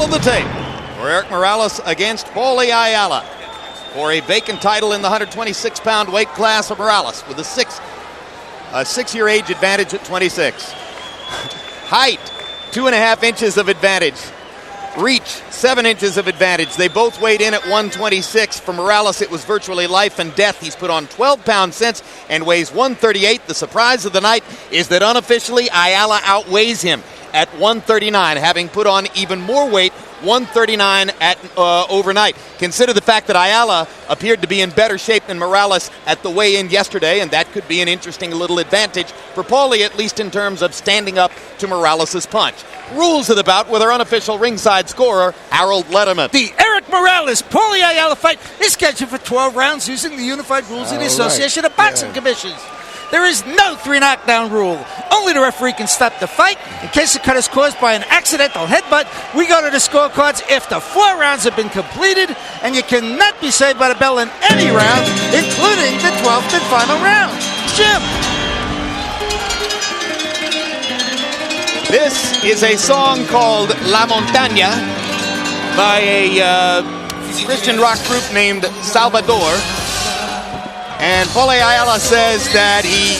Roll of the tape for Erik Morales against Paulie Ayala for a vacant title in the 126-pound weight class of Morales with a six-year age advantage at 26. Height, 2.5 inches of advantage. Reach, 7 inches of advantage. They both weighed in at 126. For Morales, it was virtually life and death. He's put on 12 pounds since and weighs 138. The surprise of the night is that unofficially, Ayala outweighs him at 139, having put on even more weight, 139 at overnight. Consider the fact that Ayala appeared to be in better shape than Morales at the weigh-in yesterday, and that could be an interesting little advantage for Paulie, at least in terms of standing up to Morales' punch. Rules of the bout with our unofficial ringside scorer, Harold Letterman. The Erik Morales-Paulie Ayala fight is scheduled for 12 rounds using the unified rules of the Association of Boxing Commissions. There is no 3-knockdown rule. Only the referee can stop the fight. In case the cut is caused by an accidental headbutt, we go to the scorecards after 4 rounds have been completed, and you cannot be saved by the bell in any round, including the 12th and final round. Jim. This is a song called La Montaña by a Christian rock group named Salvador. And Paulie Ayala says that he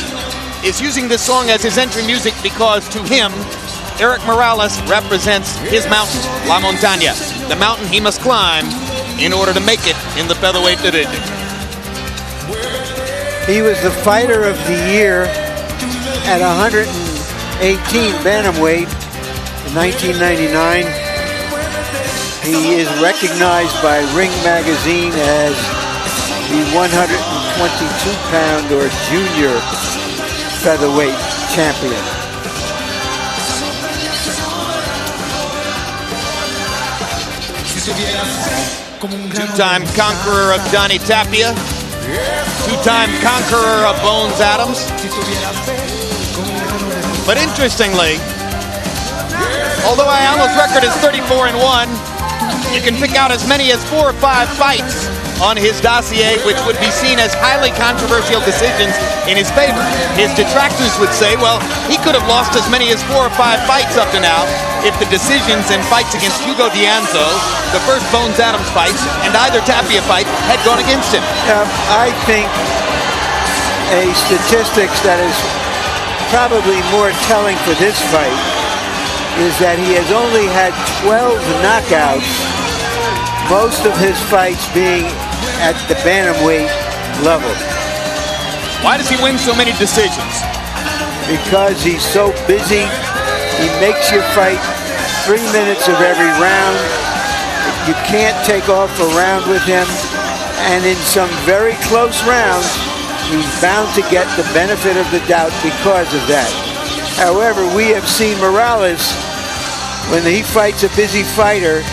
is using this song as his entry music because to him, Erik Morales represents his mountain, La Montaña, the mountain he must climb in order to make it in the featherweight division. He was the fighter of the year at 118 bantamweight in 1999. He is recognized by Ring Magazine as the 122-pound or junior featherweight champion. Two-time conqueror of Johnny Tapia. Two-time conqueror of Bones Adams. But interestingly, although Ayala's record is 34-1, you can pick out as many as 4 or 5 fights on his dossier, which would be seen as highly controversial decisions in his favor. His detractors would say, well, he could have lost as many as 4 or 5 fights up to now if the decisions in fights against Hugo Dianzo, the first Bones Adams fight, and either Tapia fight had gone against him. I think a statistics that is probably more telling for this fight is that he has only had 12 knockouts, most of his fights being at the bantamweight level. Why does he win so many decisions? Because he's so busy. He makes your fight 3 minutes of every round. You can't take off a round with him. And in some very close rounds, he's bound to get the benefit of the doubt because of that. However, we have seen Morales, when he fights a busy fighter,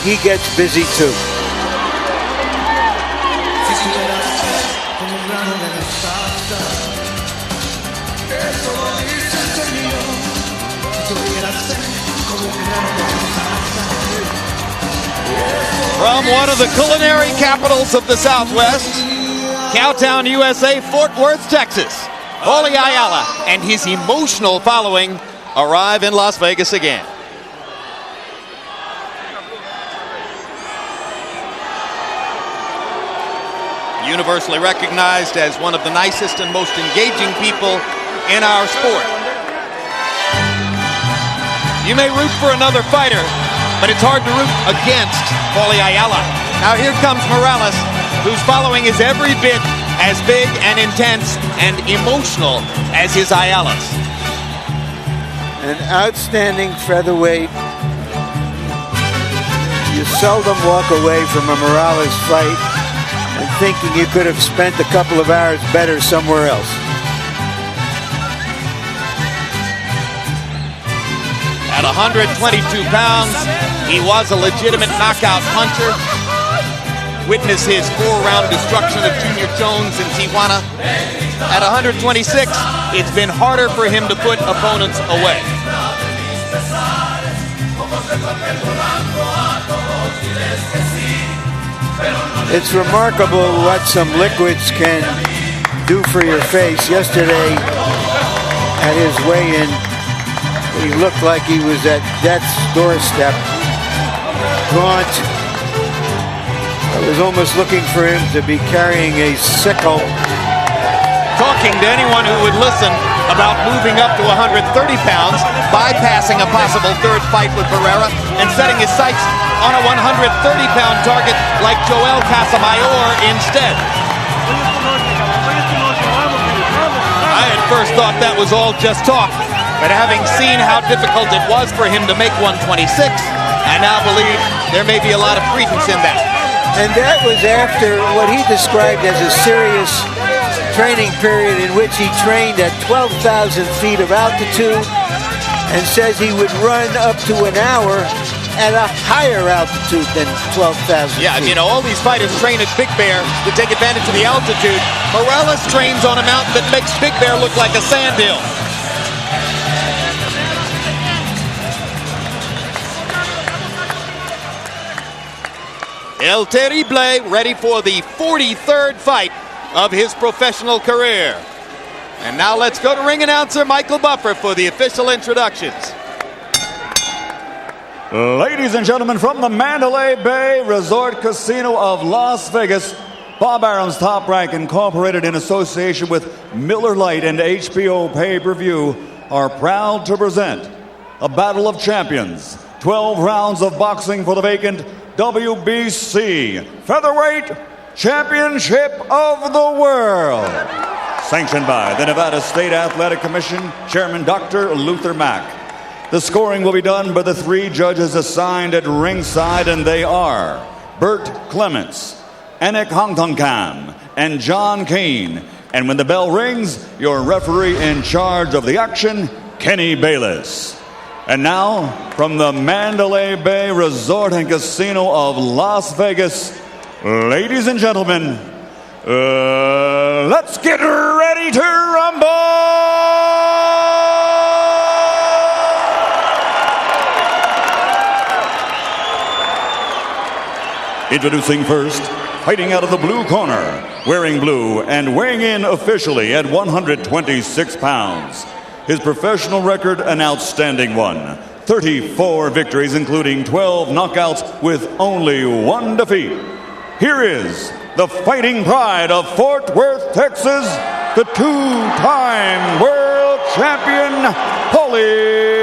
he gets busy too. From one of the culinary capitals of the Southwest, Cowtown, USA, Fort Worth, Texas, Paulie Ayala and his emotional following arrive in Las Vegas again. Universally recognized as one of the nicest and most engaging people in our sport. You may root for another fighter, but it's hard to root against Paulie Ayala. Now here comes Morales, whose following is every bit as big and intense and emotional as his Ayala's. An outstanding featherweight. You seldom walk away from a Morales fight and thinking you could have spent a couple of hours better somewhere else. At 122 pounds, he was a legitimate knockout puncher. Witness his 4-round destruction of Junior Jones in Tijuana. At 126, it's been harder for him to put opponents away. It's remarkable what some liquids can do for your face. Yesterday, at his weigh-in, he looked like he was at death's doorstep. gaunt. I was almost looking for him to be carrying a sickle. Talking to anyone who would listen about moving up to 130 pounds, bypassing a possible third fight with Barrera, and setting his sights on a 130-pound target like Joel Casamayor instead. I at first thought that was all just talk, but having seen how difficult it was for him to make 126, I now believe there may be a lot of credence in that. And that was after what he described as a serious training period in which he trained at 12,000 feet of altitude and says he would run up to an hour at a higher altitude than 12,000 feet. Yeah, you know, all these fighters train at Big Bear to take advantage of the altitude. Morales trains on a mountain that makes Big Bear look like a sandhill. El Terrible ready for the 43rd fight of his professional career. And now let's go to ring announcer Michael Buffer for the official introductions. Ladies and gentlemen, from the Mandalay Bay Resort Casino of Las Vegas, Bob Arum's Top Rank, incorporated in association with Miller Lite and HBO pay-per-view, are proud to present a battle of champions. 12 rounds of boxing for the vacant WBC Featherweight Championship of the World. Sanctioned by the Nevada State Athletic Commission Chairman Dr. Luther Mack. The scoring will be done by the 3 judges assigned at ringside, and they are Bert Clements, Enik Hongtongkam, and John Kane. And when the bell rings, your referee in charge of the action, Kenny Bayless. And now, from the Mandalay Bay Resort and Casino of Las Vegas, ladies and gentlemen, let's get ready to rumble! Introducing first, fighting out of the blue corner, wearing blue and weighing in officially at 126 pounds. His professional record, an outstanding one. 34 victories, including 12 knockouts with only 1 defeat. Here is the fighting pride of Fort Worth, Texas, the 2-time world champion, Paulie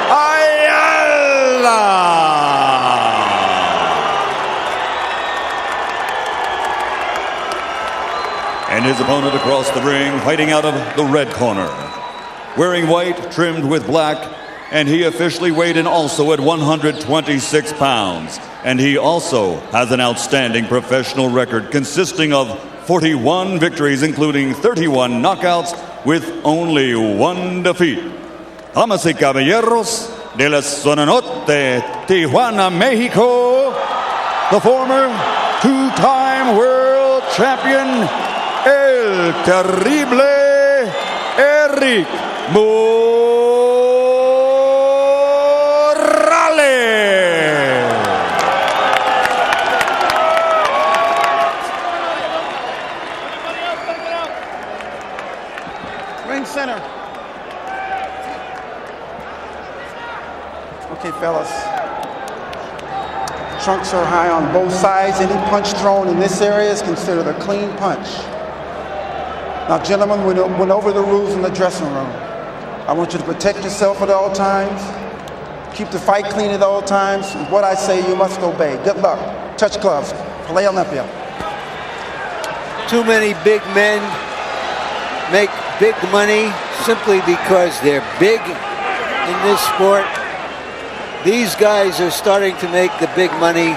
Ayala. And his opponent across the ring, fighting out of the red corner, wearing white trimmed with black, and he officially weighed in also at 126 pounds. And he also has an outstanding professional record consisting of 41 victories, including 31 knockouts with only 1 defeat. Damas y caballeros de la Zona Norte, Tijuana, Mexico, the former 2-time world champion, El Terrible Erik Ring center. Okay, fellas. Trunks are high on both sides. Any punch thrown in this area is considered a clean punch. Now, gentlemen, we went over the rules in the dressing room. I want you to protect yourself at all times. Keep the fight clean at all times. What I say, you must obey. Good luck. Touch gloves. Play Olympia. Too many big men make big money simply because they're big in this sport. These guys are starting to make the big money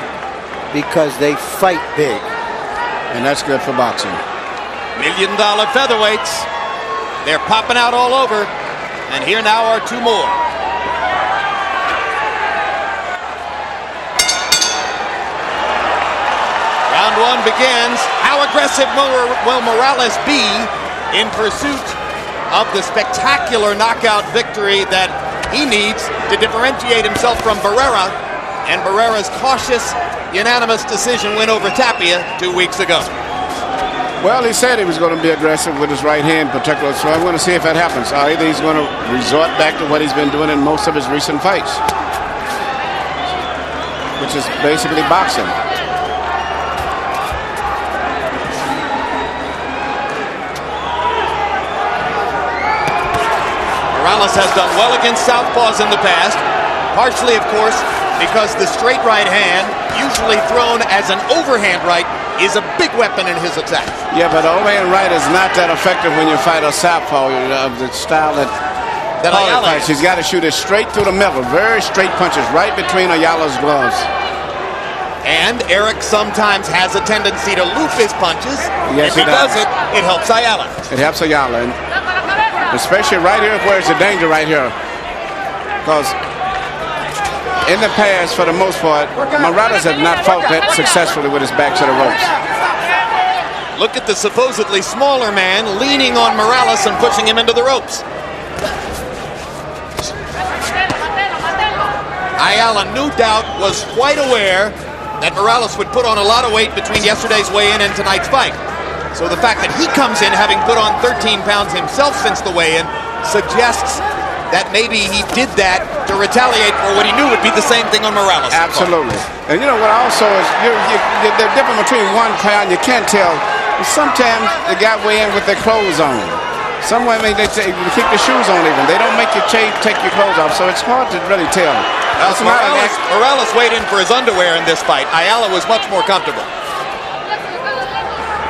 because they fight big. And that's good for boxing. $1 million featherweights. They're popping out all over. And here now are 2 more. Round 1 begins. How aggressive will Morales be in pursuit of the spectacular knockout victory that he needs to differentiate himself from Barrera and Barrera's cautious, unanimous decision win over Tapia 2 weeks ago? Well, he said he was going to be aggressive with his right hand in particular, so I'm going to see if that happens. Either he's going to resort back to what he's been doing in most of his recent fights, which is basically boxing. Morales has done well against southpaws in the past, partially, of course, because the straight right hand, usually thrown as an overhand right, is a big weapon in his attack. Yeah, but the overhand right is not that effective when you fight a southpaw of the style that Ayala fights. He's got to shoot it straight through the middle, very straight punches right between Ayala's gloves. And Erik sometimes has a tendency to loop his punches. Yes, if he does it, it helps Ayala. It helps Ayala, and especially right here, where's the danger right here? Because in the past, for the most part, Morales has not fought that successfully with his back to the ropes. Look at the supposedly smaller man leaning on Morales and pushing him into the ropes. Ayala, no doubt, was quite aware that Morales would put on a lot of weight between yesterday's weigh-in and tonight's fight. So the fact that he comes in having put on 13 pounds himself since the weigh-in suggests that maybe he did that to retaliate for what he knew would be the same thing on Morales. Absolutely. And you know what also is, the difference between 1 pound, you can't tell. Sometimes the guy weigh in with their clothes on. Some women, they keep the shoes on even. They don't make you take your clothes off, so it's hard to really tell. Morales weighed in for his underwear in this fight. Ayala was much more comfortable.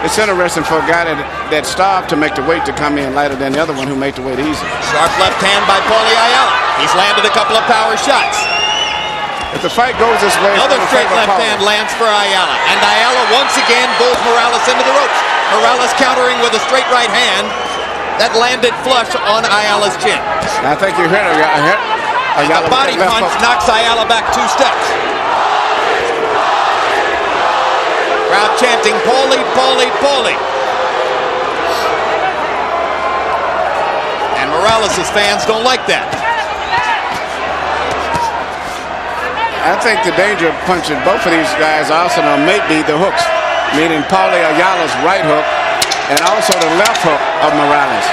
It's interesting for a guy that starved to make the weight to come in lighter than the other one who made the weight easy. Sharp left hand by Paulie Ayala. He's landed a couple of power shots. If the fight goes this way, another straight left hand lands for Ayala. And Ayala once again bulls Morales into the ropes. Morales countering with a straight right hand that landed flush on Ayala's chin. I think you hit Ayala. The body punch knocks Ayala back 2 steps. Crowd chanting, Paulie, Paulie, Paulie. And Morales' fans don't like that. I think the danger of punching both of these guys also may be the hooks, meaning Paulie Ayala's right hook and also the left hook of Morales.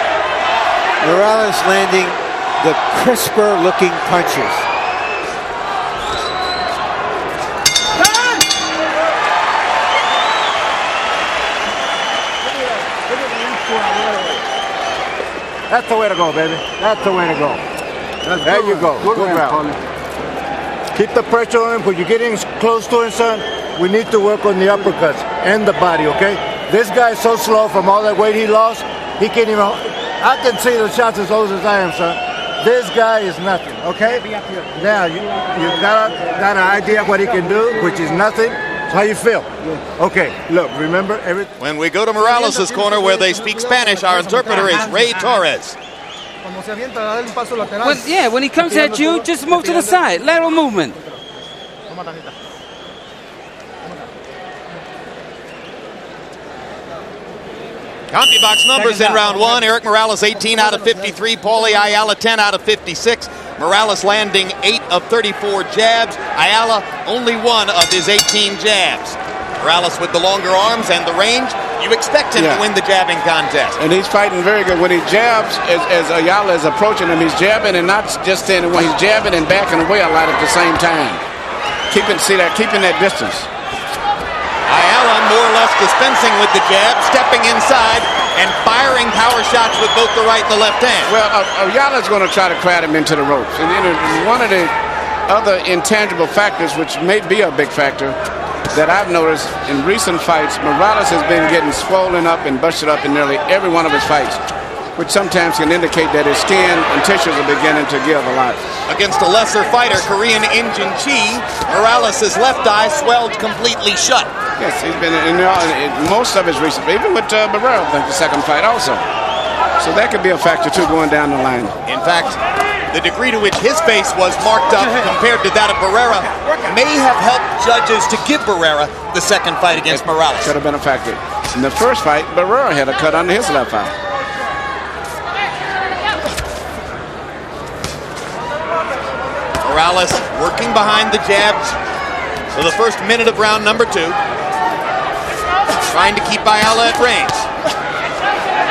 Morales landing the crisper looking punches. That's the way to go, baby. That's the way to go. There you go. Good round. Keep the pressure on him. When you're getting close to him, son, we need to work on the uppercuts and the body, okay? This guy is so slow from all that weight he lost, he can't even... I can see the shots as close as I am, son. This guy is nothing, okay? Now, you got an idea of what he can do, which is nothing. How you feel? Okay, look, remember everything. When we go to Morales' corner where they speak Spanish, our interpreter is Ray Torres. When he comes at you, just move to the side. Lateral movement. CompuBox numbers in round 1. Erik Morales 18 out of 53. Paulie Ayala 10 out of 56. Morales landing 8 of 34 jabs. Ayala only 1 of his 18 jabs. Morales with the longer arms and the range. You expect him to win the jabbing contest. And he's fighting very good. When he jabs, as Ayala is approaching him, he's jabbing and not just standing when he's jabbing and backing away a lot at the same time. Keeping that distance. Ayala more or less dispensing with the jab, stepping inside and firing power shots with both the right and the left hand. Well, Ayala's going to try to crowd him into the ropes. And one of the other intangible factors, which may be a big factor, that I've noticed in recent fights, Morales has been getting swollen up and busted up in nearly every one of his fights, which sometimes can indicate that his skin and tissues are beginning to give a lot. Against a lesser fighter, Korean Injin Chi, Morales' left eye swelled completely shut. Yes, he's been in most of his recent, even with Barrera, I think, the second fight also. So that could be a factor, too, going down the line. In fact, the degree to which his face was marked up compared to that of Barrera may have helped judges to give Barrera the second fight against Morales. Could have been a factor. In the first fight, Barrera had a cut under his left eye. Morales working behind the jabs for the first minute of round number 2. Trying to keep Ayala at range.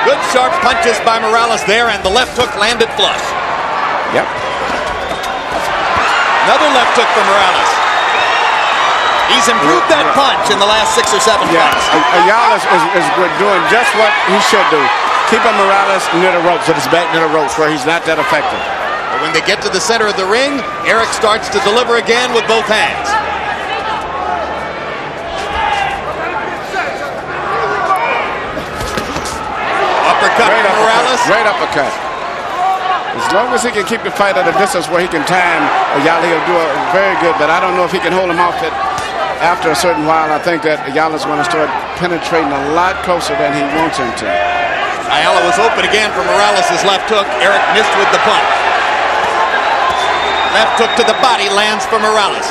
Good sharp punches by Morales there, and the left hook landed flush. Yep. Another left hook for Morales. He's improved that punch in the last 6 or 7 fights. Ayala is doing just what he should do. Keeping Morales near the ropes, at his back near the ropes, where he's not that effective. But when they get to the center of the ring, Erik starts to deliver again with both hands. Uppercut from Morales. Great uppercut. As long as he can keep the fight at a distance where he can time Ayala, he'll do it very good. But I don't know if he can hold him off it after a certain while. I think that Ayala's going to start penetrating a lot closer than he wants him to. Ayala was open again for Morales' left hook. Erik missed with the punch. Left hook to the body lands for Morales.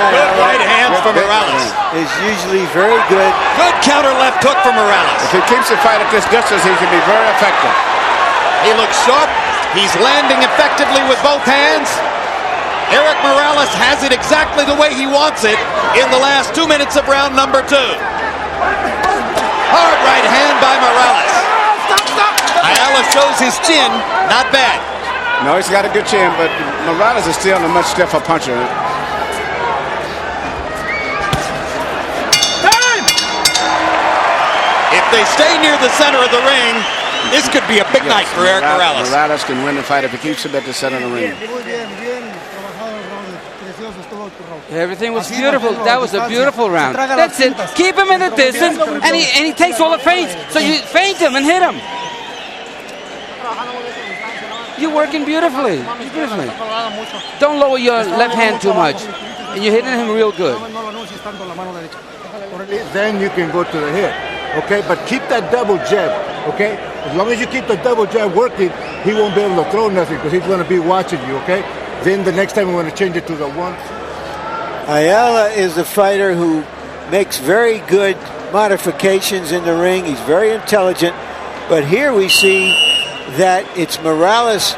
Good right hands for Morales. Is usually very good. Good counter left hook for Morales. If he keeps the fight at this distance, he can be very effective. He looks sharp. He's landing effectively with both hands. Erik Morales has it exactly the way he wants it in the last 2 minutes of round number 2. Hard right hand by Morales. Ayala shows his chin. Not bad. No, he's got a good chin, but Morales is still a much stiffer puncher. If they stay near the center of the ring, this could be a big night for Erik Morales. Morales can win the fight if he keeps him at the center of the ring. Everything was beautiful. That was a beautiful round. That's it. Keep him in the distance, and he takes all the feints. So you feint him and hit him. You're working beautifully. Beautifully. Don't lower your left hand too much. And you're hitting him real good. Then you can go to the hip. Okay, but keep that double jab, okay? As long as you keep the double jab working, he won't be able to throw nothing because he's going to be watching you, okay? Then the next time we want to change it to the one. Ayala is a fighter who makes very good modifications in the ring. He's very intelligent. But here we see that it's Morales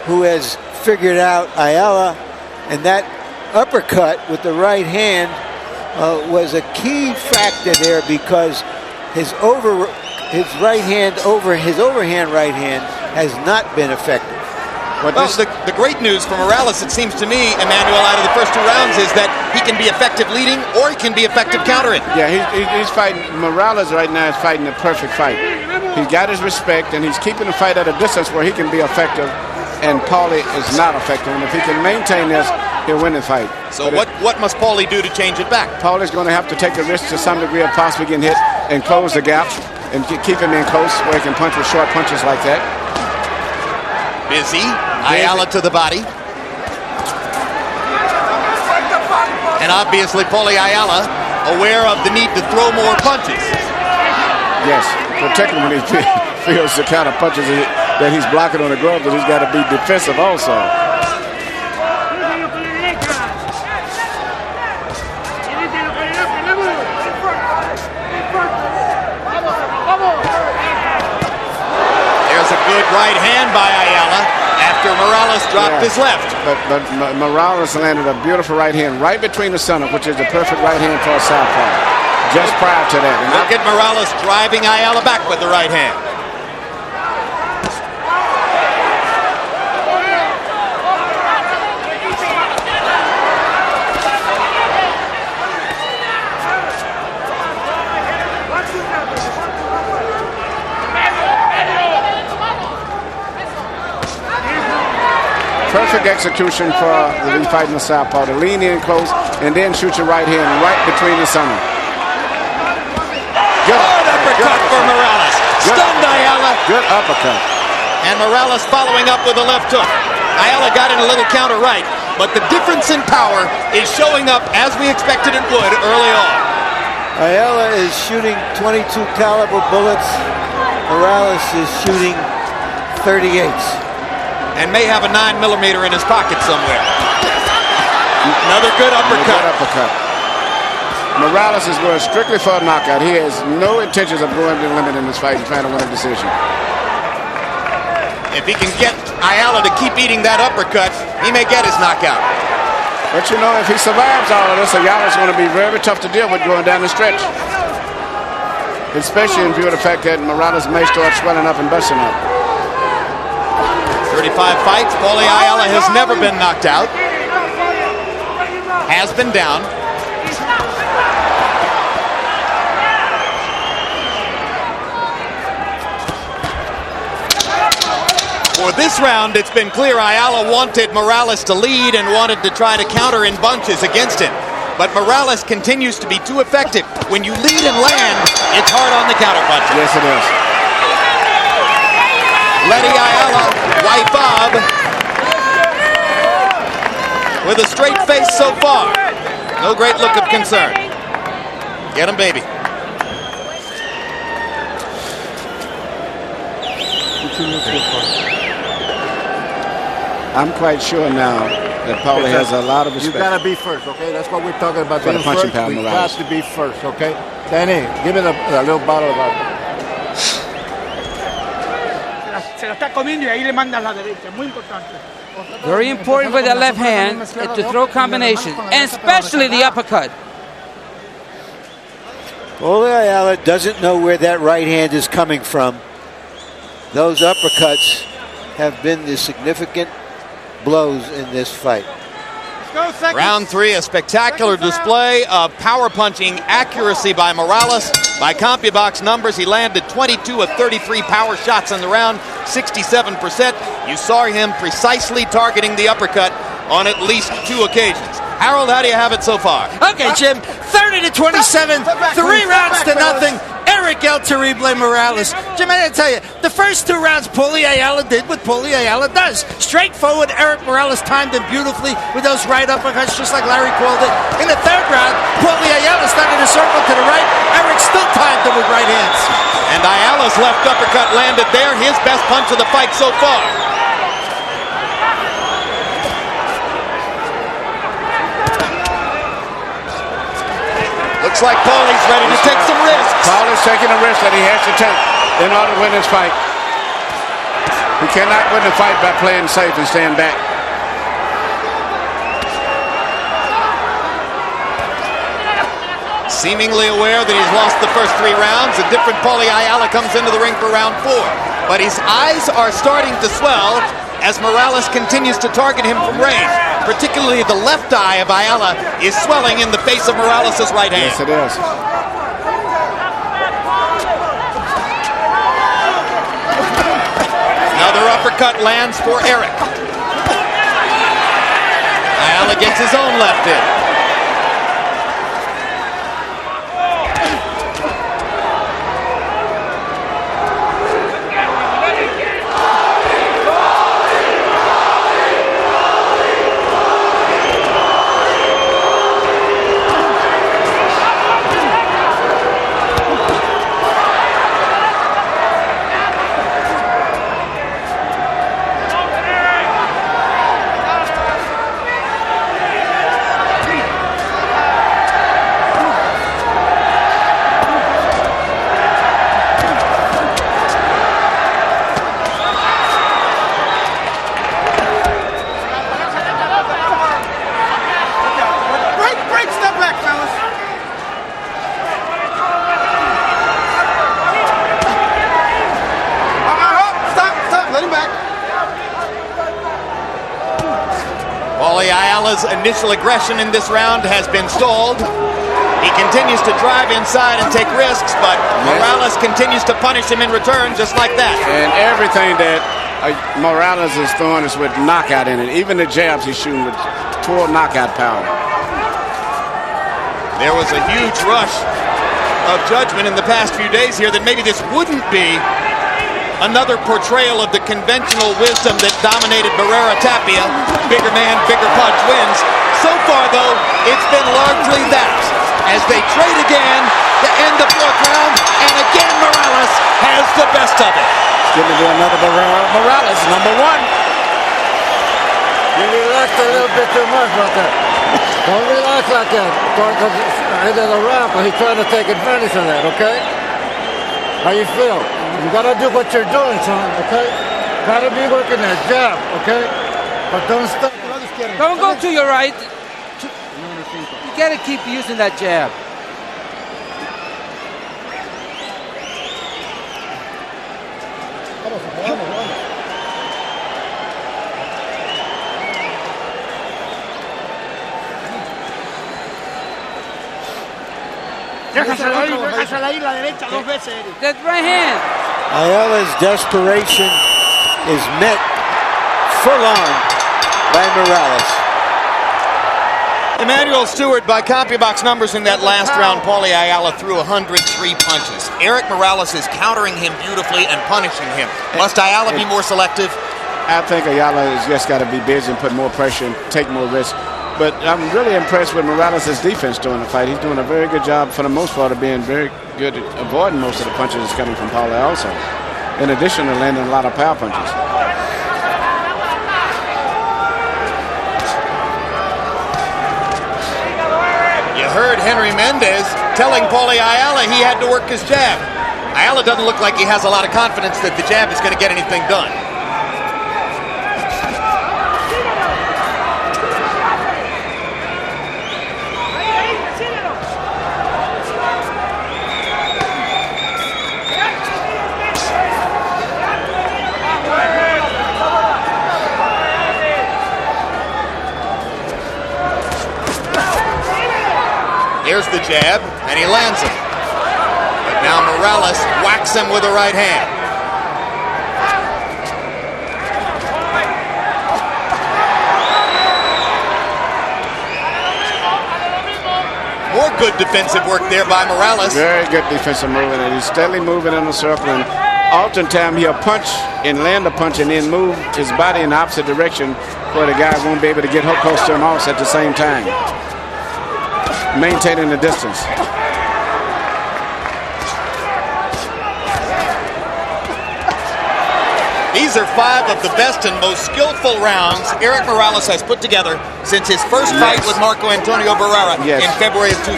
who has figured out Ayala, and that uppercut with the right hand was a key factor there because his overhand right hand has not been effective. Well, the great news for Morales, it seems to me, Emmanuel, out of the first 2 rounds is that he can be effective leading or he can be effective countering. Yeah, he's fighting. Morales right now is fighting the perfect fight. He's got his respect, and he's keeping the fight at a distance where he can be effective, and Paulie is not effective. And if he can maintain this, he'll win the fight. So what must Paulie do to change it back? Paulie's going to have to take a risk to some degree of possibly getting hit and close the gap and keep him in close where he can punch with short punches like that. Busy. Ayala to the body. And obviously Paulie Ayala aware of the need to throw more punches. Yes, particularly when he feels the kind of punches that he's blocking on the glove, that he's got to be defensive also. There's a good right hand by Ayala after Morales dropped his left. But Morales landed a beautiful right hand right between the center, which is the perfect right hand for a southpaw. Just prior to that. And look at Morales driving Ayala back with the right hand. Perfect execution for the fighting the southpaw to lean in close and then shoot your right hand right between the center. Good uppercut for Morales. Stunned Ayala. Good uppercut. And Morales following up with a left hook. Ayala got in a little counter right, but the difference in power is showing up as we expected it would early on. Ayala is shooting 22 caliber bullets. Morales is shooting 38s. And may have a 9mm in his pocket somewhere. Another good uppercut. Good uppercut. Morales is going strictly for a knockout. He has no intentions of going to the limit in this fight and trying to win a decision. If he can get Ayala to keep eating that uppercut, he may get his knockout. But you know, if he survives all of this, Ayala's going to be very tough to deal with going down the stretch. Especially in view of the fact that Morales may start swelling up and busting up. 35 fights. Paulie Ayala has never been knocked out. Has been down. For this round, it's been clear Ayala wanted Morales to lead and wanted to try to counter in bunches against him. But Morales continues to be too effective. When you lead and land, it's hard on the counter punch. Yes, it is. Letty Ayala, white bob, with a straight face so far. No great look of concern. Get him, baby. I'm quite sure now that Paulie has a lot of respect. You gotta be first, okay? That's what we're talking about. For the punching power, we Morales. got to be first, okay? Danny, give me a little bottle of vodka. Se la está comiendo y ahí le mandan la derecha. Muy importante. Very important with the left hand to throw combinations, and especially the uppercut. Paulie Ayala doesn't know where that right hand is coming from. Those uppercuts have been the significant blows in this fight. Round 3, a spectacular display of power punching accuracy by Morales. By CompuBox numbers, he landed 22 of 33 power shots in the round, 67%. You saw him precisely targeting the uppercut on at least 2 occasions. Harold, how do you have it so far? Okay, Jim, 30-27, 3 rounds to nothing. Erik El Terrible Morales. Jim, I gotta tell you, the first 2 rounds, Paulie Ayala did what Paulie Ayala does. Straightforward, Erik Morales timed him beautifully with those right uppercuts, just like Larry called it. In the 3rd round, Paulie Ayala started to circle to the right. Erik still timed him with right hands. And Ayala's left uppercut landed there, his best punch of the fight so far. Looks like Paulie's ready to take some risks. Paulie's taking a risk that he has to take in order to win this fight. He cannot win the fight by playing safe and staying back. Seemingly aware that he's lost the first 3 rounds, a different Paulie Ayala comes into the ring for round 4. But his eyes are starting to swell as Morales continues to target him from range. Particularly the left eye of Ayala is swelling in the face of Morales' right hand. Yes, it is. Another uppercut lands for Erik. Ayala gets his own left in. Paulie Ayala's initial aggression in this round has been stalled. He continues to drive inside and take risks, but Morales continues to punish him in return just like that. And everything that Morales is throwing is with knockout in it. Even the jabs he's shooting with full knockout power. There was a huge rush of judgment in the past few days here that maybe this wouldn't be another portrayal of the conventional wisdom that dominated Barrera Tapia. Bigger man, bigger punch wins. So far, though, it's been largely that. As they trade again to end the 4th round, and again Morales has the best of it. It's going to be another Barrera Morales, number 1. You relaxed a little bit too much about that. Don't relax like that. Because end of the round, but he's trying to take advantage of that, okay? How you feel? You gotta do what you're doing, son, okay? Gotta be working that jab, okay? But don't stop. Don't go to your right. You gotta keep using that jab. Déjasela ir la derecha 2 veces, Erik. That right hand. Ayala's desperation is met full on by Morales. Emmanuel Stewart, by CompuBox numbers in that last round, Paulie Ayala threw 103 punches. Erik Morales is countering him beautifully and punishing him. Must Ayala be more selective? I think Ayala has just got to be busy and put more pressure and take more risks. But I'm really impressed with Morales' defense during the fight. He's doing a very good job, for the most part, of being very good at avoiding most of the punches that's coming from Paulie also, in addition to landing a lot of power punches. You heard Henry Mendez telling Paulie Ayala he had to work his jab. Ayala doesn't look like he has a lot of confidence that the jab is going to get anything done. Here's the jab, and he lands it. But now Morales whacks him with a right hand. More good defensive work there by Morales. Very good defensive movement, and he's steadily moving in the circle. And oftentimes he'll punch and land a punch and then move his body in the opposite direction where the guy won't be able to get close to him also at the same time, maintaining the distance. These are 5 of the best and most skillful rounds Erik Morales has put together since his first fight with Marco Antonio Barrera in February of 2000.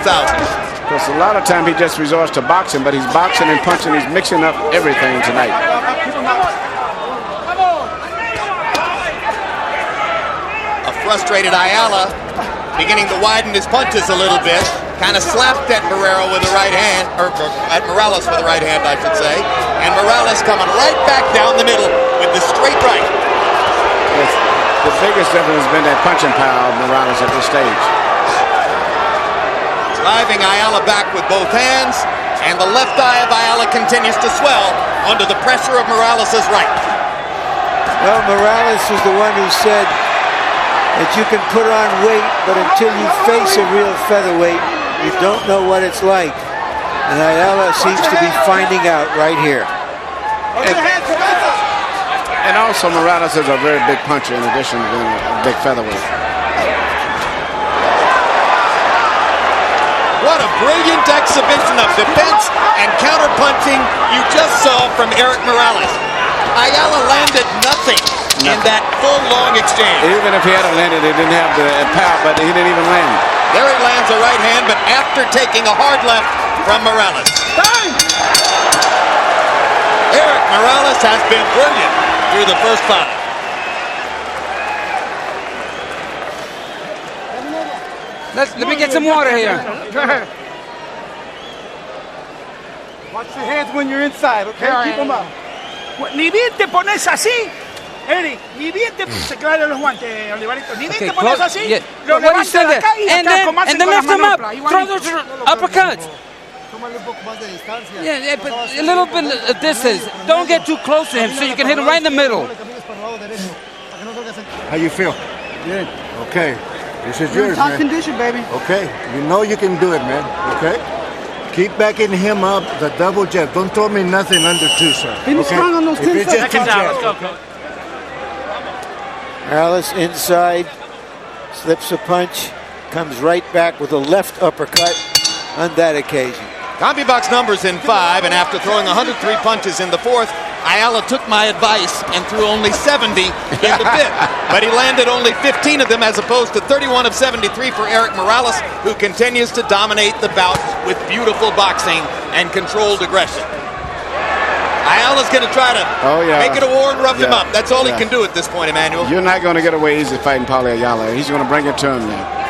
Because a lot of time he just resorts to boxing, but he's boxing and punching. He's mixing up everything tonight. A frustrated Ayala beginning to widen his punches a little bit. Kind of slapped at Barrera with the right hand, or at Morales with the right hand, I should say. And Morales coming right back down the middle with the straight right. Yes, the biggest difference has been that punching power of Morales at this stage. Driving Ayala back with both hands, and the left eye of Ayala continues to swell under the pressure of Morales' right. Well, Morales is the one who said that you can put on weight, but until you face a real featherweight, you don't know what it's like. And Ayala seems to be finding out right here. And also Morales is a very big puncher in addition to being a big featherweight. What a brilliant exhibition of defense and counter-punching you just saw from Erik Morales. Ayala landed nothing in that full, long exchange. Even if he had landed, he didn't have the power, but he didn't even land. There he lands a right hand, but after taking a hard left from Morales. Erik Morales has been brilliant through the first 5. Let me get some water here. Watch your hands when you're inside, okay? Keep them up. Ni bien te pones así, Erik. Ni bien te se clavan los guantes, Olivarito. Ni bien te pones así. Lo levantas acá y acá como hacen con las lift him up. manoplas. Throw those uppercuts. Yeah, but a little bit of distance. Don't get too close to him so you can hit him right in the middle. How you feel? Good. Okay. This is You're in yours, top man. condition, baby. Okay. You know you can do it, man. Okay? Keep backing him up, the double jab. Don't throw me nothing under 2, sir. Be strong on those 10 If it's just 2 seconds. jabs. Let's go, coach. Morales inside, slips a punch, comes right back with a left uppercut on that occasion. CompuBox numbers in 5, and after throwing 103 punches in the 4th, Ayala took my advice and threw only 70 in the 5th. But he landed only 15 of them as opposed to 31 of 73 for Erik Morales, who continues to dominate the bout with beautiful boxing and controlled aggression. Ayala's going to try to make it a war and rough him up. That's all he can do at this point, Emmanuel. You're not going to get away easy fighting Paulie Ayala. He's going to bring it to him now.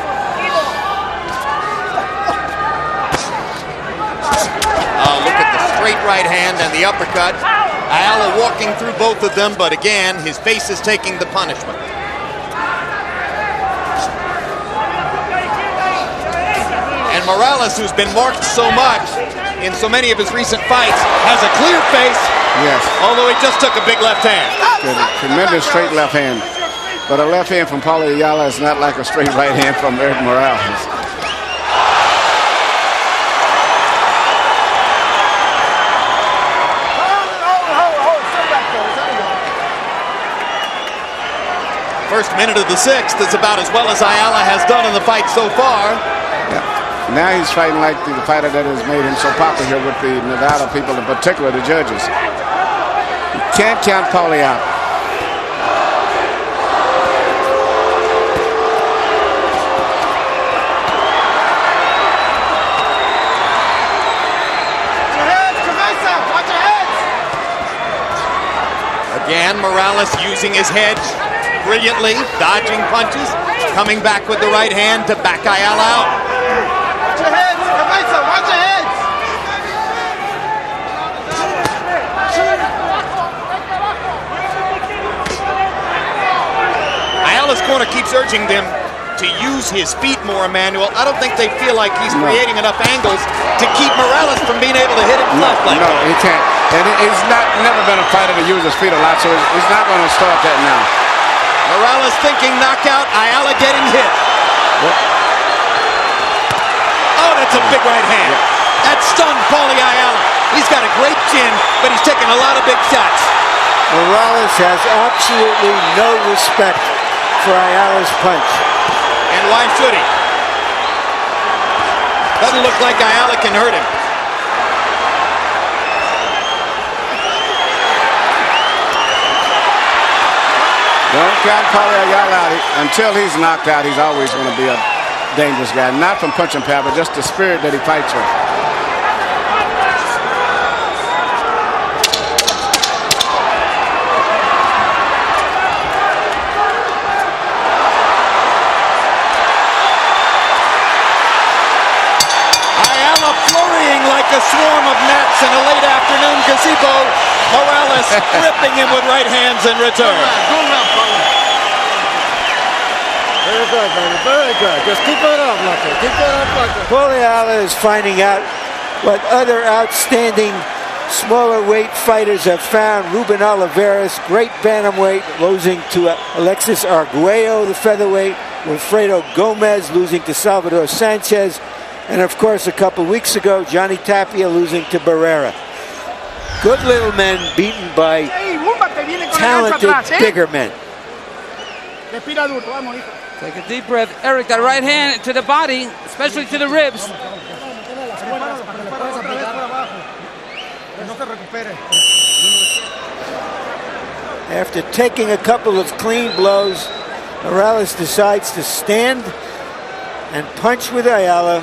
Look at the straight right hand and the uppercut. Ayala walking through both of them, but again, his face is taking the punishment. And Morales, who's been marked so much in so many of his recent fights, has a clear face. Yes. Although he just took a big left hand. Tremendous straight left hand. But a left hand from Paulie Ayala is not like a straight right hand from Erik Morales. First minute of the sixth is about as well as Ayala has done in the fight so far. Now he's fighting like the fighter that has made him so popular here with the Nevada people, in particular the judges. You can't count Paulie out. Again, Morales using his head brilliantly, dodging punches, coming back with the right hand to back Ayala out. Watch your heads, Cabeza, watch your heads. Ayala's corner keeps urging them to use his feet more, Emmanuel. I don't think they feel like he's creating enough angles to keep Morales from being able to hit him flat like that. No, he can't. And he's never been a fighter to use his feet a lot, so he's not going to start that now. Morales thinking knockout, Ayala getting hit. Oh, that's a big right hand. That stunned Paulie Ayala. He's got a great chin, but he's taking a lot of big shots. Morales has absolutely no respect for Ayala's punch. And why should he? Doesn't look like Ayala can hurt him. Don't count Paulie Ayala out. Until he's knocked out, he's always going to be a dangerous guy. Not from punching power, but just the spirit that he fights with. Ayala flurrying like a swarm of gnats in a late afternoon gazebo. Morales ripping him with right hands in return. Very good, baby. Very good. Just keep it up, Lucky. Keep it up, Lucky. Paulie Ayala is finding out what other outstanding smaller weight fighters have found. Ruben Oliveras, great bantamweight, losing to Alexis Arguello, the featherweight. Wilfredo Gomez losing to Salvador Sanchez. And, of course, a couple weeks ago, Johnny Tapia losing to Barrera. Good little men beaten by talented, bigger men. Take a deep breath. Erik, that right hand to the body, especially to the ribs. After taking a couple of clean blows, Morales decides to stand and punch with Ayala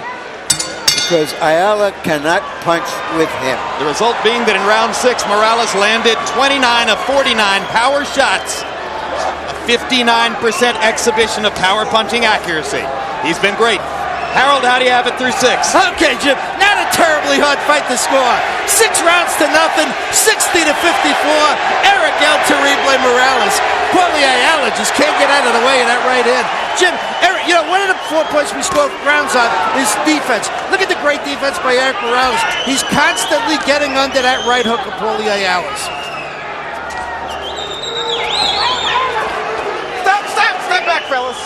because Ayala cannot punch with him. The result being that in round 6, Morales landed 29 of 49 power shots. A 59% exhibition of power punching accuracy. He's been great. Harold, how do you have it through 6? Okay, Jim, not a terribly hard fight to score. 6 rounds to nothing, 60 to 54. Erik El Terrible Morales. Paulie Ayala just can't get out of the way of that right hand. Jim, Erik, you know, one of the 4 points we scored rounds on is defense. Look at the great defense by Erik Morales. He's constantly getting under that right hook of Paulie Ayala's. Step back, fellas.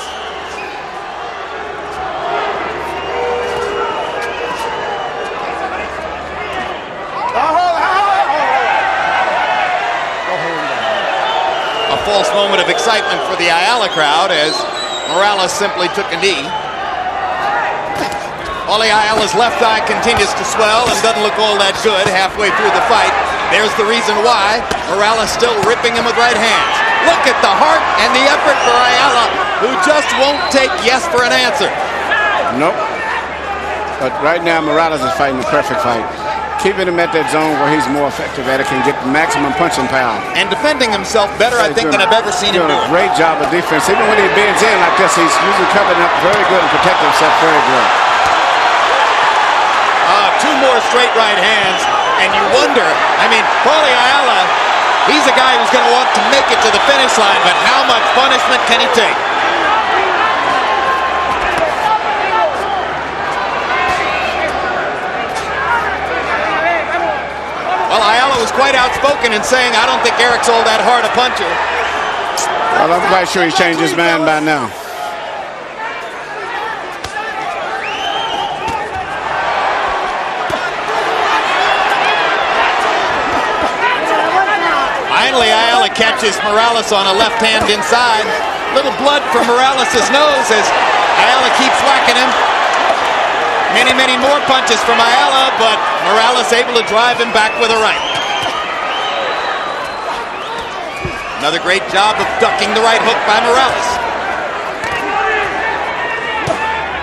A false moment of excitement for the Ayala crowd as Morales simply took a knee. Paulie Ayala's left eye continues to swell and doesn't look all that good halfway through the fight. There's the reason why. Morales still ripping him with right hands. Look at the heart and the effort for Ayala, who just won't take yes for an answer. Nope. But right now, Morales is fighting the perfect fight. keeping him at that zone where he's more effective at it, can get maximum punching power. And defending himself better, I think, than I've ever seen him do. Doing a great job of defense. Even when he bends in like this, he's usually covering up very good and protecting himself very good. 2 more straight right hands, and you wonder, I mean, Paulie Ayala, he's a guy who's going to want to make it to the finish line, but how much punishment can he take? Well, Ayala was quite outspoken in saying, I don't think Erik's all that hard a puncher. Well, I'm quite sure he's changed his mind by now. Finally, Ayala catches Morales on a left hand inside. Little blood from Morales' nose as Ayala keeps whacking him. Many, many more punches from Ayala, but Morales able to drive him back with a right. Another great job of ducking the right hook by Morales.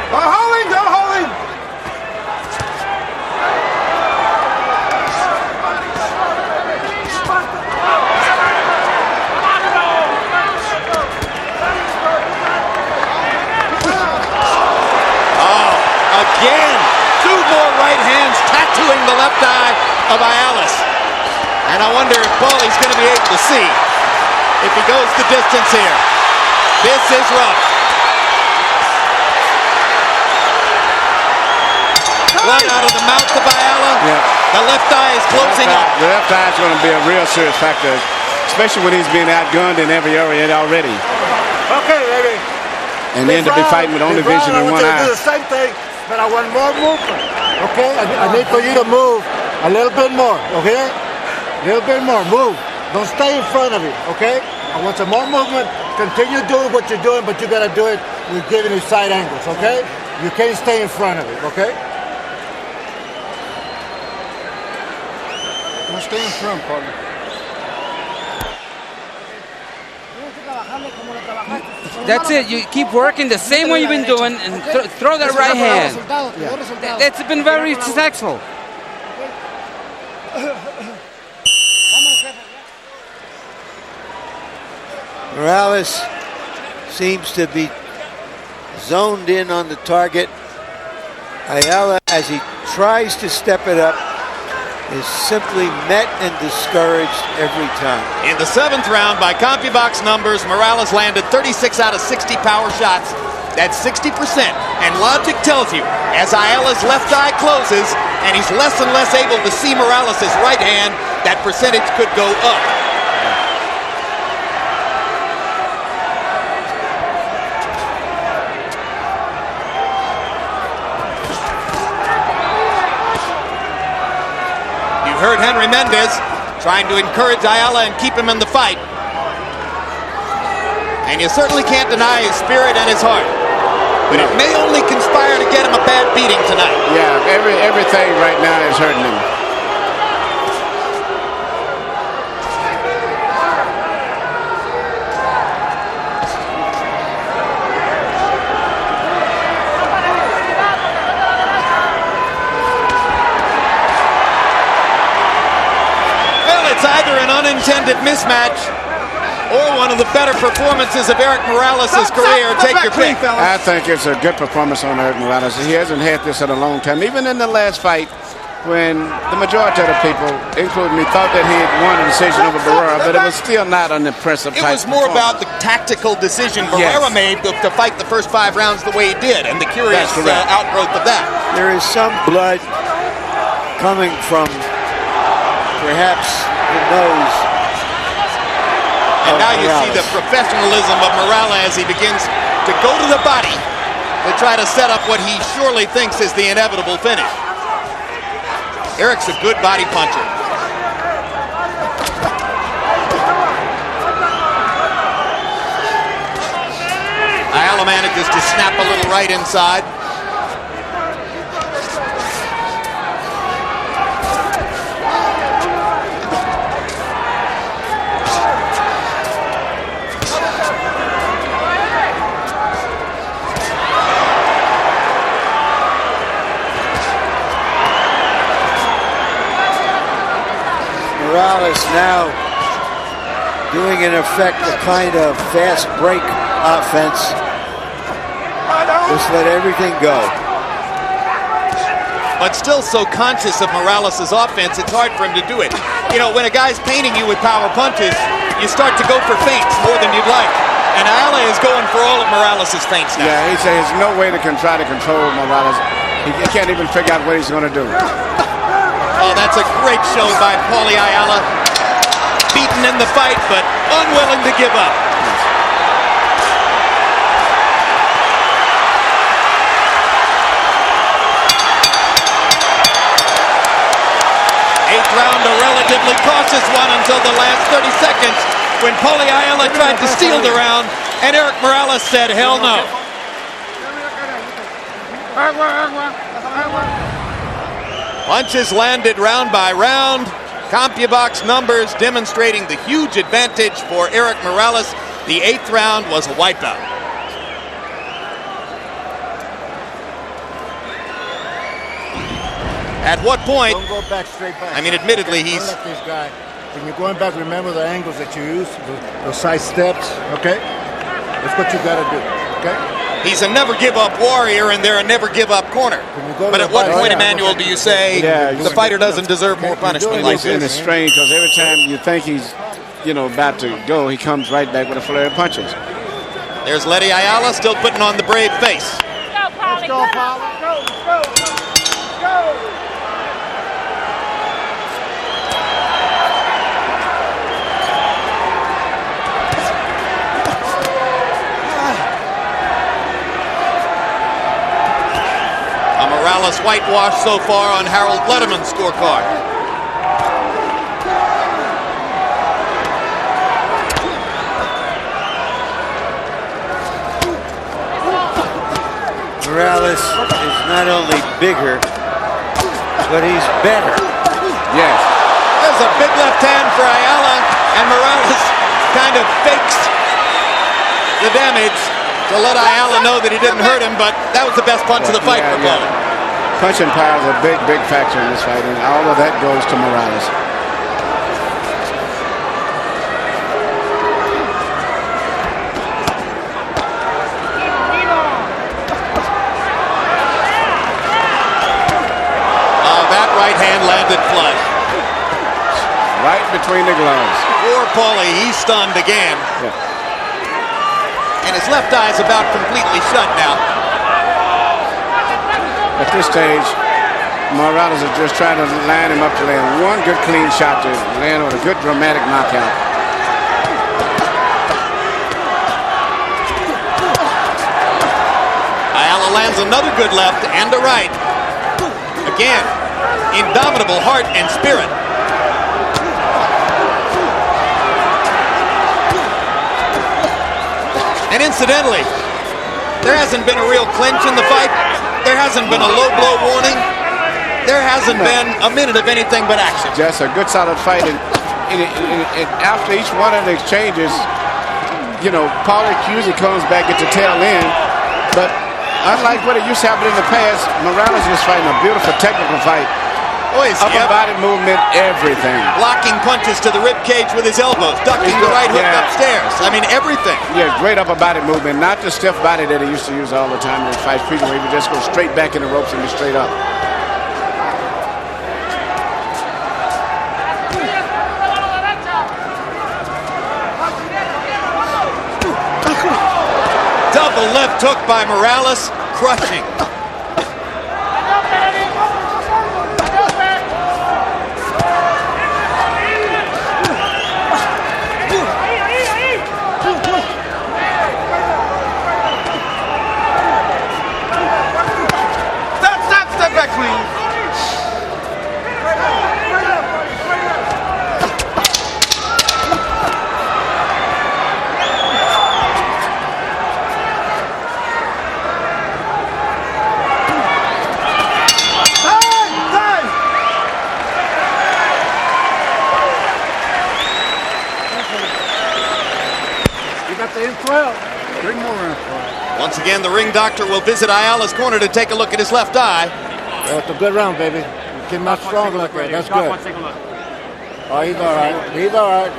Go holding, go holding. Again, 2 more right hands tattooing the left eye of Ayala. And I wonder if Paulie's going to be able to see if he goes the distance here. This is rough. Blood out of the mouth of Ayala. Yeah. The left eye is closing up. The left eye is going to be a real serious factor, especially when he's being outgunned in every area already. Okay, baby. And then to be fighting with only vision in one eye. I want you to do the same thing, but I want more movement. Okay? I need for you to move a little bit more. Okay? A little bit more. Move. Don't stay in front of it. Okay? I want some more movement. Continue doing what you're doing, but you got to do it with giving you side angles. Okay? You can't stay in front of it. Okay? Don't stay in front, partner. That's it. You keep working the same way you've been doing and throw that right hand. Yeah. That's been very successful. Morales seems to be zoned in on the target. Ayala, as he tries to step it up, is simply met and discouraged every time. In the 7th round, by CompuBox numbers, Morales landed 36 out of 60 power shots. That's 60%. And logic tells you, as Ayala's left eye closes, and he's less and less able to see Morales' right hand, that percentage could go up. Heard Henry Mendez trying to encourage Ayala and keep him in the fight. And you certainly can't deny his spirit and his heart. But it may only conspire to get him a bad beating tonight. Yeah, everything right now is hurting him. Either an unintended mismatch or one of the better performances of Erik Morales' career. Take your pick. I think it's a good performance on Erik Morales. He hasn't had this in a long time. Even in the last fight, when the majority of the people, including me, thought that he had won a decision over Barrera, but it was still not an impressive It was more about the tactical decision Barrera made to fight the first 5 rounds the way he did, and the curious outgrowth of that. There is some blood coming from perhaps the nose. And now you see the professionalism of Morales as he begins to go to the body to try to set up what he surely thinks is the inevitable finish. Erik's a good body puncher. Ayala manages to snap a little right inside. Morales now doing, in effect, a kind of fast break offense. Just let everything go. But still so conscious of Morales' offense, it's hard for him to do it. You know, when a guy's painting you with power punches, you start to go for feints more than you'd like. And Ayala is going for all of Morales' feints now. Yeah, he says there's no way to try to control Morales. He can't even figure out what he's going to do. Oh, that's a great show by Paulie Ayala. Beaten in the fight, but unwilling to give up. Eighth round, a relatively cautious one until the last 30 seconds when Paulie Ayala tried to steal the round, and Erik Morales said, hell no. Punches landed round by round. CompuBox numbers demonstrating the huge advantage for Erik Morales. The 8th round was a wipeout. At what point? Don't go back, straight back. I mean, admittedly, Don't he's... let this guy. When you're going back, remember the angles that you use, the side steps, okay? That's what you got to do, okay? He's a never-give-up warrior, and they're a never-give-up corner. But at what point, Emmanuel, do you say the fighter doesn't deserve more punishment like this? And it's strange because every time you think he's, about to go, he comes right back with a flurry of punches. There's Letty Ayala still putting on the brave face. Let's go, Paulie. Go. Morales whitewash so far on Harold Letterman's scorecard. Morales is not only bigger, but he's better. Yes. There's a big left hand for Ayala, and Morales kind of fakes the damage to let Ayala know that he didn't hurt him, but that was the best punch of the fight for Paulie. Punching power is a big factor in this fight, and all of that goes to Morales. That right hand landed flush. Right between the gloves. Poor Paulie, he's stunned again. And his left eye is about completely shut now. At this stage, Morales is just trying to line him up to land one good clean shot to land with a good dramatic knockout. Ayala lands another good left and a right. Again, indomitable heart and spirit. And incidentally, there hasn't been a real clinch in the fight. There hasn't been a low blow warning. There hasn't been a minute of anything but action. Just a good solid fight. And after each one of the exchanges, Paulie usually comes back at the tail end. But unlike what it used to happen in the past, Morales was fighting a beautiful technical fight. Upper body movement, everything. Blocking punches to the rib cage with his elbows, ducking the right hook upstairs. I mean, everything. Yeah, great upper body movement, not the stiff body that he used to use all the time in his fights. Where he would just go straight back in the ropes and be straight up. Double left hook by Morales, crushing. Once again, the ring doctor will visit Ayala's corner to take a look at his left eye. It's a good round, baby. You came out strong like that. That's good. Oh, he's all right. He's all right.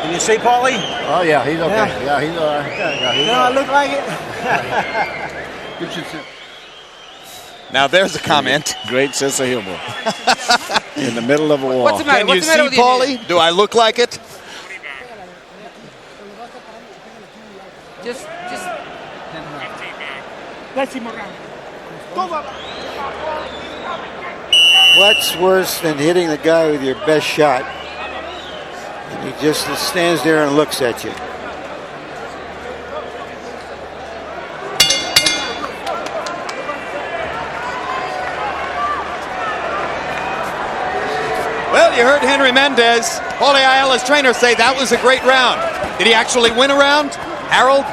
Can you see Paulie? Oh, yeah, he's okay. Yeah, he's all right. Yeah, he's all right. Look like it. Now there's a comment. Great sense of humor. In the middle of a wall. What's the matter? Can you see Paulie? Do I look like it? Just. What's worse than hitting the guy with your best shot? And he just stands there and looks at you. Well, you heard Henry Mendez, Paulie Ayala's trainer, say that was a great round. Did he actually win a round, Harold?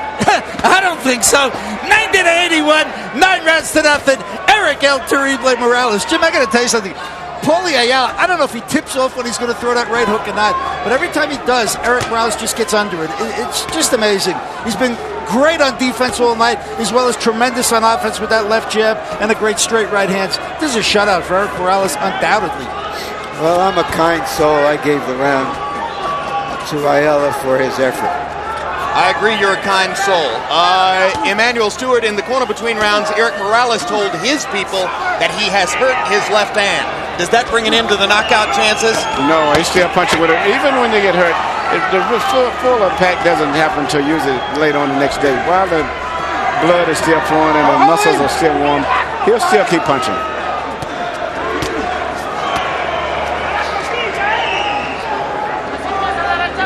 I don't think so. 90-81, 9 rounds to nothing. Erik El Terrible Morales. Jim, I got to tell you something. Paulie Ayala, I don't know if he tips off when he's going to throw that right hook or not, but every time he does, Erik Morales just gets under it. It's just amazing. He's been great on defense all night, as well as tremendous on offense with that left jab and a great straight right hands. This is a shutout for Erik Morales, undoubtedly. Well, I'm a kind soul. I gave the round to Ayala for his effort. I agree, you're a kind soul. Emmanuel Stewart, in the corner between rounds, Erik Morales told his people that he has hurt his left hand. Does that bring an end to the knockout chances? No, he's still punching with it. Even when you get hurt, the full impact doesn't happen until usually late on the next day. While the blood is still flowing and the muscles are still warm, he'll still keep punching.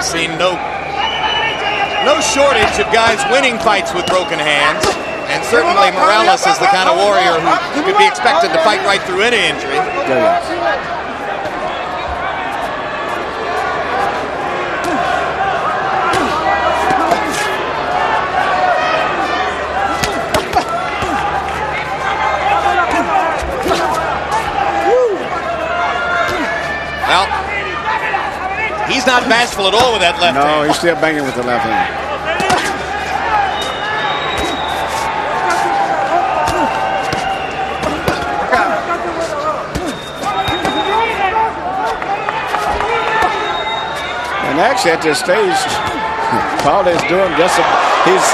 Seen no shortage of guys winning fights with broken hands, and certainly Morales is the kind of warrior who could be expected to fight right through any injury. Well, he's not bashful at all with that left hand. No, he's still banging with the left hand. And actually at this stage, Paulie is doing he's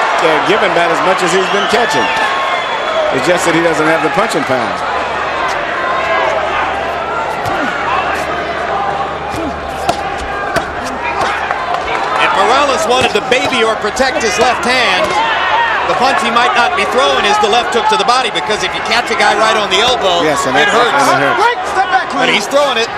giving about as much as he's been catching. It's just that he doesn't have the punching power. Morales wanted to baby or protect his left hand. The punch he might not be throwing is the left hook to the body, because if you catch a guy right on the elbow, yes, and it hurts. Step back, But he's throwing it.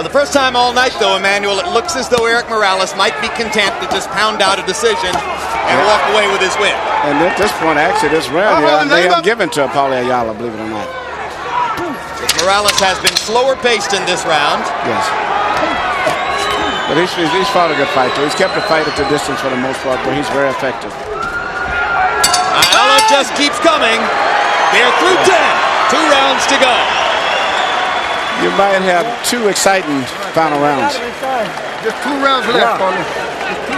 For the first time all night, though, Emmanuel, it looks as though Erik Morales might be content to just pound out a decision and walk away with his win. And at this point, actually, this round here, they have given to Paulie Ayala, believe it or not. Morales has been slower paced in this round. Yes. But he's fought a good fight, too. He's kept the fight at the distance for the most part, but he's very effective. Ayala just keeps coming. They're through 10. 2 rounds to go. You might have 2 exciting final rounds. Just 2 rounds left, Paulie.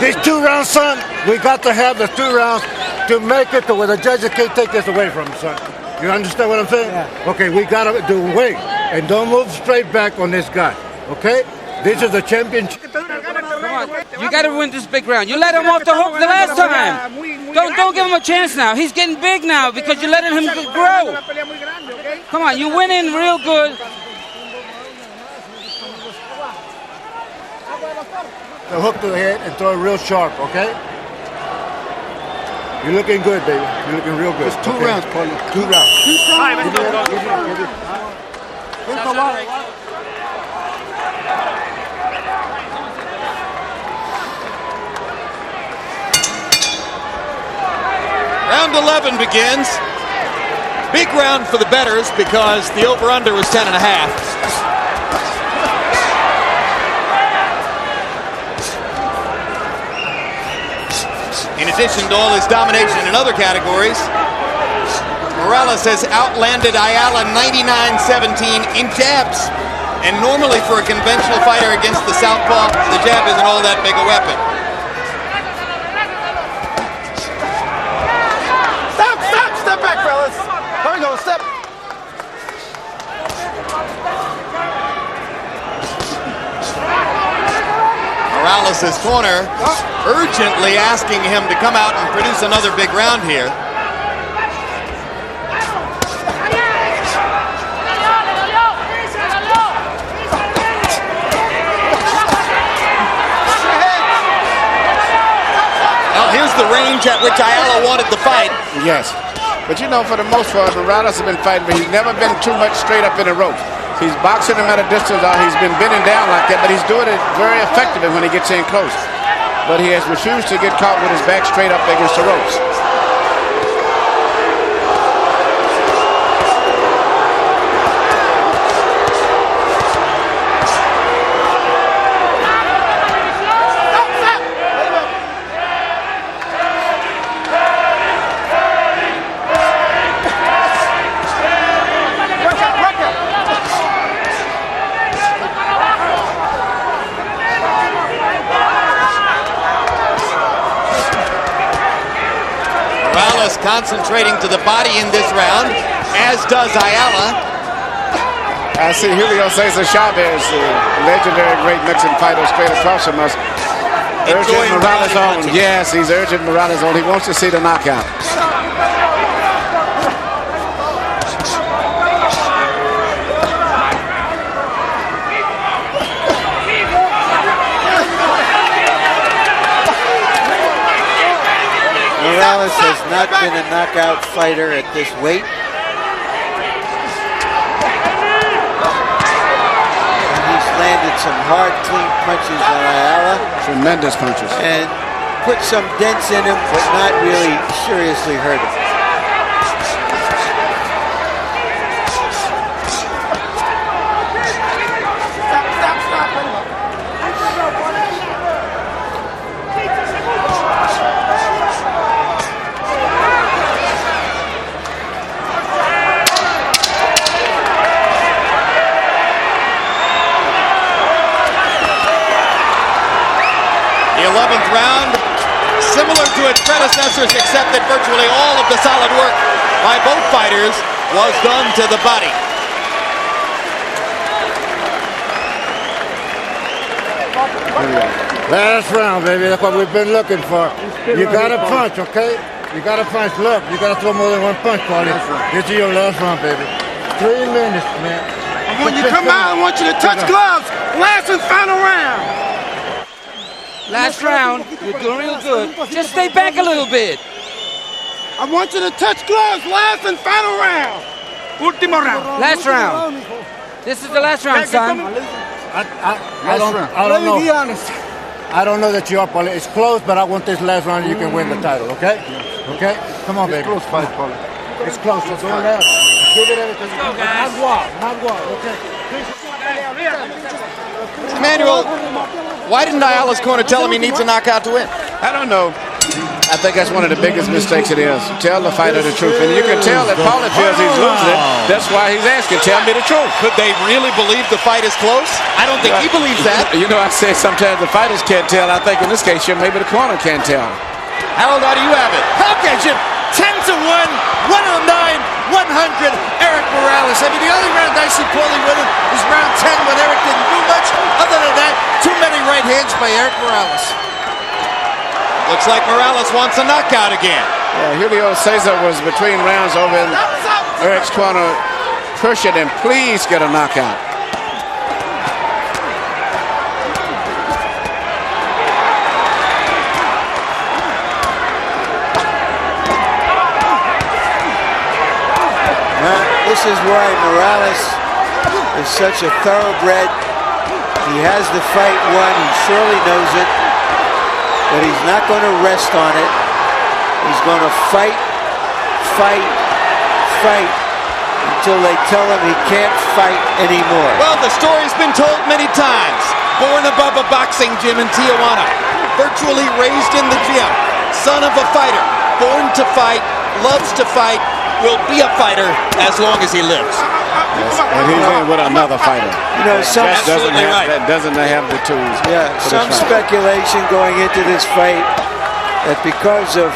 These 2 rounds, son, we got to have the 2 rounds to make it to where the judges can't take this away from us, son. You understand what I'm saying? Yeah. Okay, we got to do wait. And don't move straight back on this guy, okay? This is the championship. Come on, you got to win this big round. You let him off the hook the last time. Don't give him a chance now. He's getting big now because you're letting him grow. Come on, you win in real good. The hook to the head and throw it real sharp, okay? You're looking good, baby. You're looking real good. It's 2 rounds, Paulie. 2 rounds. Round 11 begins. Big round for the bettors because the over-under was 10.5. In addition to all his domination in other categories, Morales has outlanded Ayala 99-17 in jabs. And normally for a conventional fighter against the southpaw, the jab isn't all that big a weapon. Step back, fellas. There we go, step. Morales' corner urgently asking him to come out and produce another big round here. Well, here's the range at which Ayala wanted the fight. Yes. But you know, for the most part, Morales has been fighting, but he's never been too much straight up in the ropes. He's boxing him at a distance, or he's been bending down like that, but he's doing it very effectively when he gets in close. But he has refused to get caught with his back straight up against the ropes. Concentrating to the body in this round, as does Ayala. I see Julio Cesar Chavez, the legendary great Mexican fighter, straight across from us, urging Morales on. Yes, he's urging Morales on. He wants to see the knockout. Morales has not been a knockout fighter at this weight. And he's landed some hard, clean punches on Ayala. Tremendous punches. And put some dents in him, but not really seriously hurt him. The 11th round, similar to its predecessors, except that virtually all of the solid work by both fighters was done to the body. Last round, baby. That's what we've been looking for. You gotta punch, okay? You gotta punch. Look, you gotta throw more than one punch, Paulie. This is your last round, baby. 3 minutes, man. When you come out, I want you to touch gloves. Last and final round. Last round, you're doing real good. Just stay back a little bit. I want you to touch gloves. Last and final round. Último round. Last round. This is the last round, son. I don't know. I don't know that you are, Paulie. It's close, but I want this last round. You can win the title, okay? Okay? Come on, baby. It's close fight, Paulie. It's close. Let's go now. Give it everything. Not war, okay? Emmanuel, why didn't Ayala's corner tell him he needs a knockout to win? I don't know. I think that's one of the biggest mistakes it is. Tell the fighter the truth. And you can tell that Paulie feels he's losing it. That's why he's asking, tell me the truth. Could they really believe the fight is close? I don't think he believes that. You know, I say sometimes the fighters can't tell. I think in this case, maybe the corner can't tell. Harold, how do you have it? Okay, Jim. 10-1, 109, 100, Erik Morales. I mean, the only round I see Paulie winning is round 10 when Erik didn't do much. Other than that, too many right hands by Erik Morales. Looks like Morales wants a knockout again. Yeah, Julio Cesar was between rounds over in Erik's corner, pushing him, please get a knockout. This is why Morales is such a thoroughbred. He has the fight won. He surely knows it. But he's not going to rest on it. He's going to fight, fight, fight until they tell him he can't fight anymore. Well, the story's been told many times. Born above a boxing gym in Tijuana. Virtually raised in the gym. Son of a fighter. Born to fight. Loves to fight. will be a fighter as long as he lives. And he's in with another fighter. You know, some that doesn't have the tools. Yeah, some speculation going into this fight that because of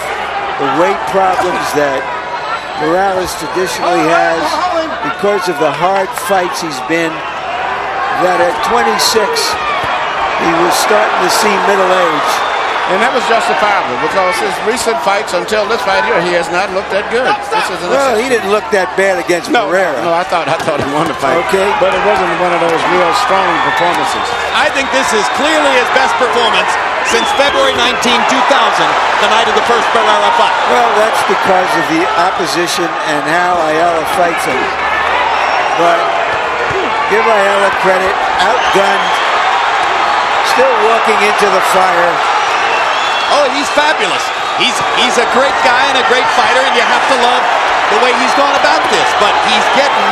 the weight problems that Morales traditionally has, because of the hard fights he's been, that at 26 he was starting to see middle age. And that was justifiable because his recent fights until this fight here, he has not looked that good. Well, he didn't look that bad against Pereira. No, I thought he won the fight. Okay. But it wasn't one of those real strong performances. I think this is clearly his best performance since February 19, 2000, the night of the first Pereira fight. Well, that's because of the opposition and how Ayala fights him. But give Ayala credit, outgunned, still walking into the fire. Oh, he's fabulous. He's a great guy and a great fighter, and you have to love the way he's gone about this. But he's getting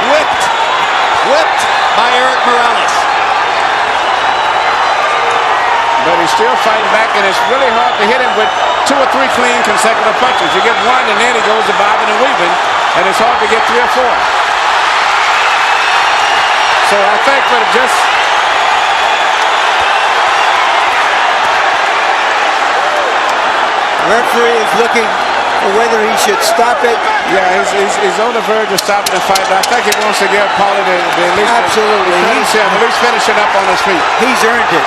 whipped by Erik Morales. But he's still fighting back, and it's really hard to hit him with 2 or 3 clean consecutive punches. You get one, and then he goes to bobbing and weaving, and it's hard to get 3 or 4. So I think that just... The referee is looking for whether he should stop it. Yeah, he's on the verge of stopping the fight, but I think he wants to give Paulie the at least... Absolutely. At least finish it up on his feet. He's earned it.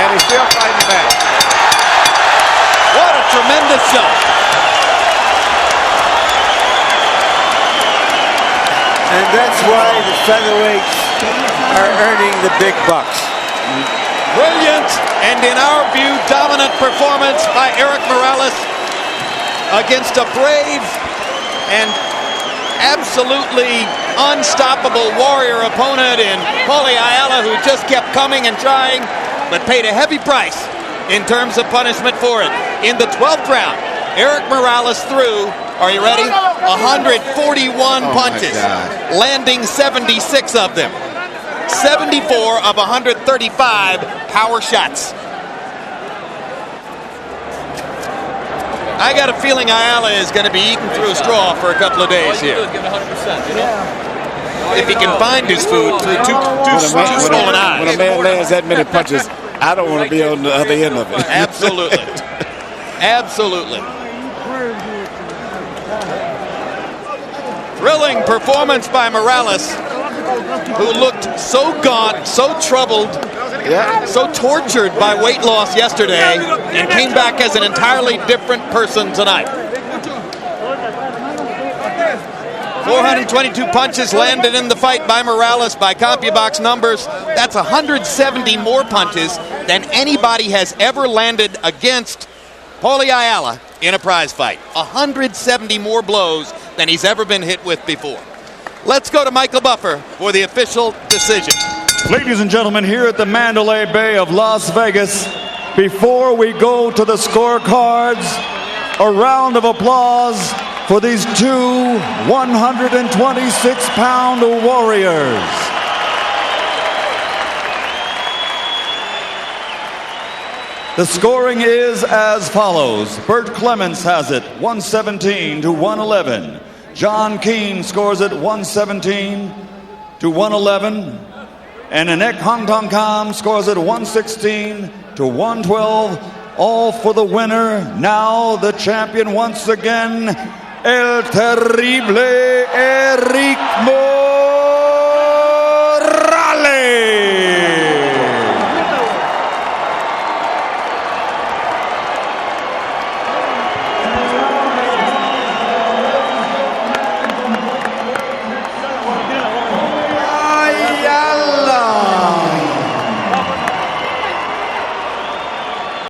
And he's still fighting back. What a tremendous show. And that's why the featherweights are earning the big bucks. Brilliant, and in our view, dominant performance by Erik Morales against a brave and absolutely unstoppable warrior opponent in Paulie Ayala, who just kept coming and trying, but paid a heavy price in terms of punishment for it. In the 12th round, Erik Morales threw, are you ready? 141 punches, landing 76 of them. 74 of 135 power shots. I got a feeling Ayala is going to be eating through a straw for a couple of days here. If he can find his food through two swollen eyes. When a man lands that many punches, I don't want to be on the other end of it. Absolutely. Absolutely. Thrilling performance by Morales, who looked so gaunt, so troubled, so tortured by weight loss yesterday, and came back as an entirely different person tonight. 422 punches landed in the fight by Morales by CompuBox numbers. That's 170 more punches than anybody has ever landed against Paulie Ayala in a prize fight. 170 more blows than he's ever been hit with before. Let's go to Michael Buffer for the official decision. Ladies and gentlemen, here at the Mandalay Bay of Las Vegas, before we go to the scorecards, a round of applause for these two 126-pound warriors. The scoring is as follows. Bert Clements has it 117 to 111. John Keane scores it 117 to 111. And Anek Hongtong-Kam scores it 116 to 112. All for the winner. Now the champion once again, El Terrible Erik Morales.